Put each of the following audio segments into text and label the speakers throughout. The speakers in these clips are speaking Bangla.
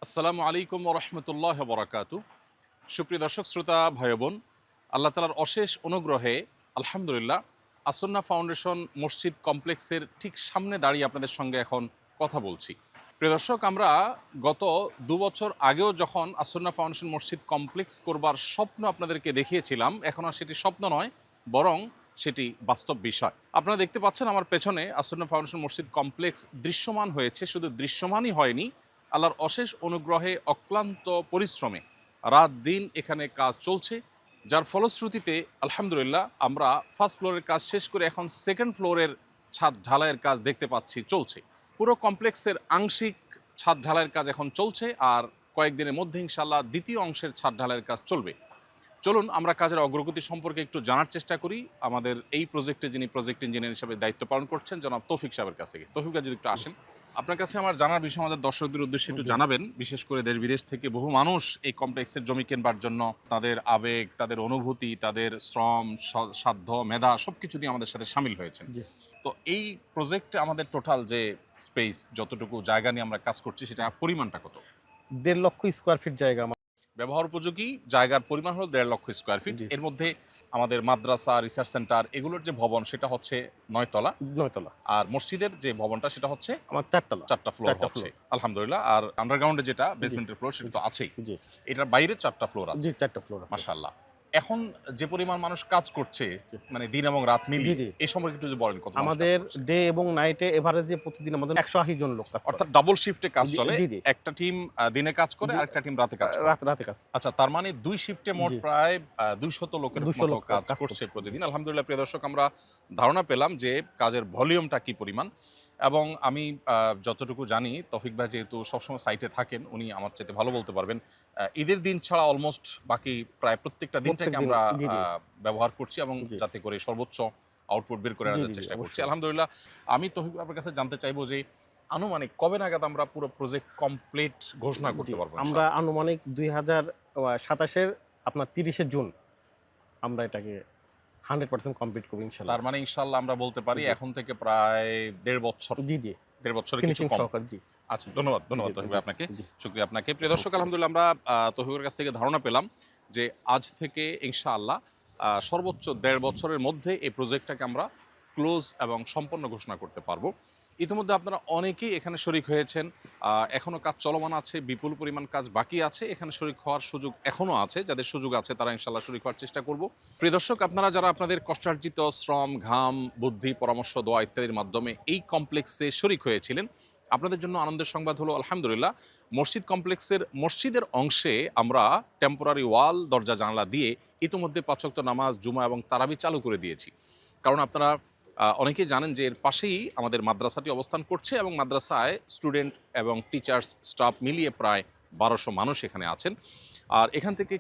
Speaker 1: আসসালামু আলাইকুম রহমতুল্লাহ বরাকাতু। সুপ্রিয় দর্শক শ্রোতা ভাই বোন, আল্লাহ তালার অশেষ অনুগ্রহে আলহামদুলিল্লাহ আসন্না ফাউন্ডেশন মসজিদ কমপ্লেক্সের ঠিক সামনে দাঁড়িয়ে আপনাদের সঙ্গে এখন কথা বলছি। প্রিয় দর্শক, আমরা গত 2 বছর আগেও যখন আসন্না ফাউন্ডেশন মসজিদ কমপ্লেক্স করবার স্বপ্ন আপনাদেরকে দেখিয়েছিলাম, এখন আর সেটি স্বপ্ন নয়, বরং সেটি বাস্তব বিষয়। আপনারা দেখতে পাচ্ছেন আমার পেছনে আসন্না ফাউন্ডেশন মসজিদ কমপ্লেক্স দৃশ্যমান হয়েছে। শুধু দৃশ্যমানই হয়নি, আল্লাহর অশেষ অনুগ্রহে অক্লান্ত পরিশ্রমে রাত দিন এখানে কাজ চলছে, যার ফলশ্রুতিতে আলহামদুলিল্লাহ আমরা ফার্স্ট ফ্লোরের কাজ শেষ করে এখন সেকেন্ড ফ্লোরের ছাদ ঢালাইয়ের কাজ দেখতে পাচ্ছি চলছে। পুরো কমপ্লেক্সের আংশিক ছাদ ঢালাইয়ের কাজ এখন চলছে, আর কয়েকদিনের মধ্যে ইনশাআল্লাহ দ্বিতীয় অংশের ছাদ ঢালাইয়ের কাজ চলবে। চলুন আমরা কাজের অগ্রগতি সম্পর্কে একটু জানার চেষ্টা করি আমাদের এই প্রজেক্টে যিনি প্রজেক্ট ইঞ্জিনিয়ার হিসেবে দায়িত্ব পালন করছেন জনাব তৌফিক সাহেবের কাছ থেকে। তৌফিক ভাই যদি একটু আসেন, আপনার কাছে আমার জানার বিষয় আমাদের দর্শকদের উদ্দেশ্যে একটু জানাবেন। বিশেষ করে দেশ বিদেশ থেকে বহু মানুষ এই কমপ্লেক্সের জমি কেনবার জন্য তাদের আবেগ, তাদের অনুভূতি, তাদের শ্রম, সাধ্য, মেধা সবকিছু দিয়ে আমাদের সাথে সামিল হয়েছেন। তো এই প্রজেক্টে আমাদের টোটাল যে স্পেস, যতটুকু জায়গা নিয়ে আমরা কাজ করছি, সেটা পরিমাণটা কত?
Speaker 2: 1.5 লক্ষ স্কোয়ার ফিট জায়গা
Speaker 1: ব্যবহার উপযোগী জায়গার পরিমাণ হলো 1.5 লক্ষ স্কোয়ার ফিট। এর মধ্যে আমাদের মাদ্রাসা, রিসার্চ সেন্টার এগুলোর যে ভবন সেটা হচ্ছে 9 তলা,
Speaker 2: 9 তলা।
Speaker 1: আর মসজিদের যে ভবনটা সেটা হচ্ছে
Speaker 2: আমার 4 তলা,
Speaker 1: 4টা ফ্লোর হচ্ছে আলহামদুলিল্লাহ। আর আন্ডারগ্রাউন্ডে যেটা বেসমেন্টের ফ্লোর সেটা তো আছেই।
Speaker 2: জি
Speaker 1: এটার বাইরে 4টা ফ্লোর আছে।
Speaker 2: জি 4টা ফ্লোর আছে।
Speaker 1: মাশাআল্লাহ। এখন যে পরিমাণ মানুষ কাজ করছে, মানে দিন এবং রাত মিলিয়ে, এই সম্পর্কে একটু যদি বলেন কত মানুষ কাজ
Speaker 2: আমাদের
Speaker 1: করছে?
Speaker 2: ডে এবং নাইটে এভারেজে প্রতিদিন আমাদের 180 জন লোক কাজ করে।
Speaker 1: অর্থাৎ ডাবল শিফটে কাজ চলে।
Speaker 2: জি, জি।
Speaker 1: একটা টিম দিনে কাজ করে, আরেকটা টিম রাতে কাজ করে।
Speaker 2: রাতে কাজ।
Speaker 1: আচ্ছা, তার মানে 2 শিফটে মোট প্রায় 200 লোকের
Speaker 2: 200
Speaker 1: মতো
Speaker 2: লোক
Speaker 1: কাজ
Speaker 2: কাজ
Speaker 1: করছে
Speaker 2: করছে।
Speaker 1: প্রতিদিন। আলহামদুলিল্লাহ প্রিয় দর্শক, আমরা ধারণা পেলাম যে কাজের ভলিউমটা কি পরিমাণ। এবং আমি যতটুকু জানি, তৌফিক ভাই যেহেতু সবসময় সাইটে থাকেন, উনি আমার চাইতে ভালো বলতে পারবেন। ঈদের দিন ছাড়া অলমোস্ট বাকি প্রায় প্রত্যেকটা দিনটাকে আমরা ব্যবহার করছি, এবং যাতে করে সর্বোচ্চ আউটপুট বের করে আনার চেষ্টা করছি। আলহামদুলিল্লাহ। আমি তৌফিক ভাইয়ের কাছে জানতে চাইবো যে আনুমানিক কবে নাগাদ আমরা পুরো প্রজেক্ট কমপ্লিট ঘোষণা করতে পারবো?
Speaker 2: আমরা আনুমানিক 2027 এর আপনার 30 জুন আমরা এটাকে 100% কমপ্লিট করব ইনশাআল্লাহ।
Speaker 1: তার মানে ইনশাআল্লাহ আমরা বলতে পারি এখন থেকে প্রায় 1.5 বছর।
Speaker 2: জি
Speaker 1: 1.5 বছরের কিছু
Speaker 2: ফিনিশিং
Speaker 1: কম।
Speaker 2: সহকারে। জি
Speaker 1: আচ্ছা, ধন্যবাদ তৌফিক ভাই আপনাকে। শুকরিয়া আপনাকে। প্রিয় দর্শক, আলহামদুলিল্লাহ আমরা তৌফিকের কাছ থেকে ধারণা পেলাম যে আজ থেকে ইনশাআল্লাহ সর্বোচ্চ 1.5 বছরের মধ্যে এই প্রজেক্টটাকে আমরা ক্লোজ এবং সম্পন্ন ঘোষণা করতে পারবো। ইতিমধ্যে আপনারা অনেকেই এখানে শরিক হয়েছেন, এখনও কাজ চলমান আছে, বিপুল পরিমাণ কাজ বাকি আছে। এখানে শরিক হওয়ার সুযোগ এখনও আছে, যাদের সুযোগ আছে তারা ইনশাআল্লাহ শরিক হওয়ার চেষ্টা করব। প্রিয় দর্শক, আপনারা যারা আপনাদের কষ্টার্জিত শ্রম, ঘাম, বুদ্ধি, পরামর্শ, দোয়া ইত্যাদির মাধ্যমে এই কমপ্লেক্সে শরিক হয়েছিলেন, আপনাদের জন্য আনন্দের সংবাদ হলো আলহামদুলিল্লাহ মসজিদ কমপ্লেক্সের মসজিদের অংশে আমরা টেম্পোরারি ওয়াল, দরজা জানালা দিয়ে ইতিমধ্যে 5 ওয়াক্ত নামাজ, জুমা এবং তারাবি চালু করে দিয়েছি। কারণ আপনারা অনেকেই জানেন যে এর পাশেই আমাদের মাদ্রাসাটি অবস্থান করছে, এবং মাদ্রাসায় স্টুডেন্ট এবং টিচার্স, স্টাফ মিলিয়ে প্রায় 1200 মানুষ এখানে আছেন। আর এখান থেকে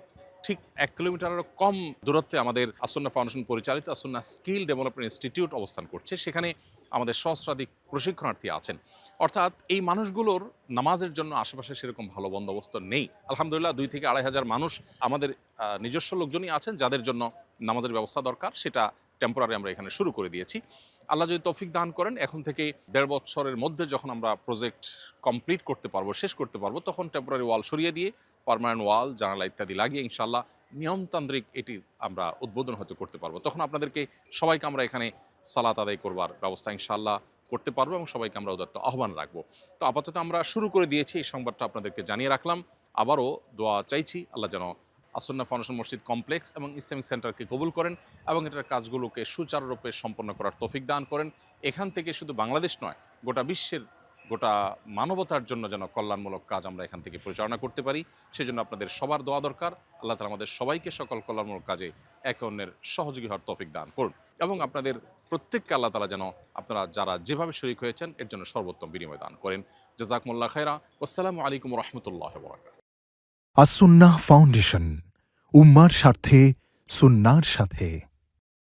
Speaker 1: ঠিক 1 কিলোমিটারেরও কম দূরত্বে আমাদের আসন্না ফাউন্ডেশন পরিচালিত আসন্না স্কিল ডেভেলপমেন্ট ইনস্টিটিউট অবস্থান করছে। সেখানে আমাদের সহস্রাধিক প্রশিক্ষণার্থী আছেন। অর্থাৎ এই মানুষগুলোর নামাজের জন্য আশেপাশে সেরকম ভালো বন্দোবস্ত নেই। আলহামদুলিল্লাহ 2 থেকে 2,500 মানুষ আমাদের নিজস্ব লোকজনই আছেন যাদের জন্য নামাজের ব্যবস্থা দরকার, সেটা টেম্পোরারি আমরা এখানে শুরু করে দিয়েছি। আল্লাহ যদি তৌফিক দান করেন, এখন থেকে 1.5 বছরের মধ্যে যখন আমরা প্রজেক্ট কমপ্লিট করতে পারবো, শেষ করতে পারবো, তখন টেম্পোরারি ওয়াল সরিয়ে দিয়ে পার্মানেন্ট ওয়াল, জানালা ইত্যাদি লাগিয়ে ইনশাআল্লাহ নিয়মতান্ত্রিক এটি আমরা উদ্বোধন হয়তো করতে পারবো। তখন আপনাদেরকে সবাইকে আমরা এখানে সালাত আদায় করবার ব্যবস্থা ইনশাআল্লাহ করতে পারবো, এবং সবাইকে আমরা উদাত্ত আহ্বান রাখবো। তো আপাতত আমরা শুরু করে দিয়েছি, এই সংবাদটা আপনাদেরকে জানিয়ে রাখলাম। আবারও দোয়া চাইছি আল্লাহ যেন আসন্না ফাউন্ডেশন মসজিদ কমপ্লেক্স এবং ইসলামিক সেন্টারকে কবুল করেন, এবং এটার কাজগুলোকে সুচারুরূপে সম্পন্ন করার তৌফিক দান করেন। এখান থেকে শুধু বাংলাদেশ নয়, গোটা বিশ্বের, গোটা মানবতার জন্য যেন কল্যাণমূলক কাজ আমরা এখান থেকে পরিচালনা করতে পারি, সেজন্য আপনাদের সবার দোয়া দরকার। আল্লাহ তাআলা আমাদের সবাইকে সকল কল্যাণমূলক কাজে একে অন্যের সহযোগী হওয়ার তৌফিক দান করুন, এবং আপনাদের প্রত্যেককে আল্লাহ তাআলা যেন আপনারা যারা যেভাবে শরীক হয়েছেন এর জন্য সর্বোত্তম বিনিময় দান করেন। জাযাকুমুল্লাহ খায়রা। আসসালামু আলাইকুম ওয়া রাহমাতুল্লাহি ওয়া বারাকাতুহু।
Speaker 3: আসুন্নাহ ফাউন্ডেশন, উম্মার স্বার্থে সুন্নাহর সাথে।